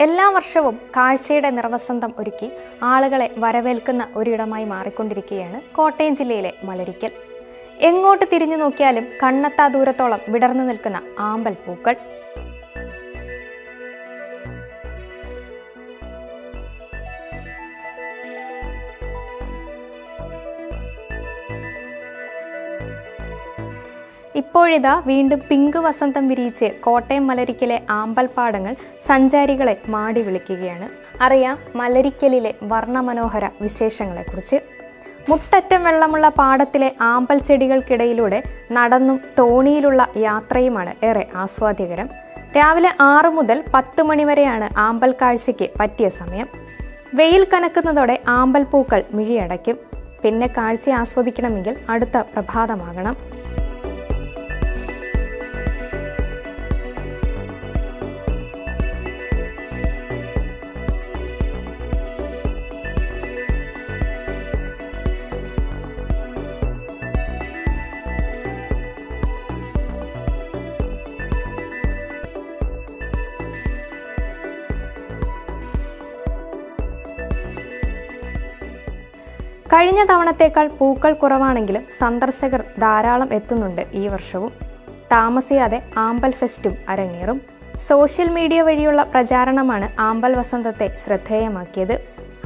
എല്ലാ വർഷവും കാഴ്ചയുടെ നിറവസന്തം ഒരുക്കി ആളുകളെ വരവേൽക്കുന്ന ഒരിടമായി മാറിക്കൊണ്ടിരിക്കുകയാണ് കോട്ടയം ജില്ലയിലെ മലരിക്കൽ. എങ്ങോട്ട് തിരിഞ്ഞു നോക്കിയാലും കണ്ണെത്താ ദൂരത്തോളം വിടർന്നു നിൽക്കുന്ന ആമ്പൽ പൂക്കൾ. ഇപ്പോഴിതാ വീണ്ടും പിങ്ക് വസന്തം വിരിയിച്ച് കോട്ടയം മലരിക്കലെ ആമ്പൽപ്പാടങ്ങൾ സഞ്ചാരികളെ മാടി വിളിക്കുകയാണ്. അറിയാം മലരിക്കലിലെ വർണ്ണമനോഹര വിശേഷങ്ങളെക്കുറിച്ച്. മുട്ടറ്റം വെള്ളമുള്ള പാടത്തിലെ ആമ്പൽ ചെടികൾക്കിടയിലൂടെ നടന്നും തോണിയിലുള്ള യാത്രയുമാണ് ഏറെ ആസ്വാദ്യകരം. രാവിലെ 6 മുതൽ 10 മണി വരെയാണ് ആമ്പൽ കാഴ്ചയ്ക്ക് പറ്റിയ സമയം. വെയിൽ കനക്കുന്നതോടെ ആമ്പൽ പൂക്കൾ മിഴിയടയ്ക്കും. പിന്നെ കാഴ്ച ആസ്വദിക്കണമെങ്കിൽ അടുത്ത പ്രഭാതമാകണം. കഴിഞ്ഞ തവണത്തേക്കാൾ പൂക്കൾ കുറവാണെങ്കിലും സന്ദർശകർ ധാരാളം എത്തുന്നുണ്ട് ഈ വർഷവും. താമസിയാതെ ആമ്പൽ ഫെസ്റ്റും അരങ്ങേറും. സോഷ്യൽ മീഡിയ വഴിയുള്ള പ്രചാരണമാണ് ആമ്പൽ വസന്തത്തെ ശ്രദ്ധേയമാക്കിയത്.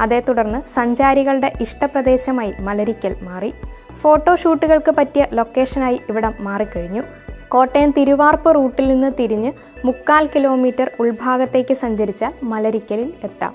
അതേ തുടർന്ന് സഞ്ചാരികളുടെ ഇഷ്ടപ്രദേശമായി മലരിക്കൽ മാറി. ഫോട്ടോഷൂട്ടുകൾക്ക് പറ്റിയ ലൊക്കേഷനായി ഇവിടം മാറിക്കഴിഞ്ഞു. കോട്ടയം തിരുവാർപ്പ് റൂട്ടിൽ നിന്ന് തിരിഞ്ഞ് 3/4 കിലോമീറ്റർ ഉൾഭാഗത്തേക്ക് സഞ്ചരിച്ചാൽ മലരിക്കലിൽ എത്താം.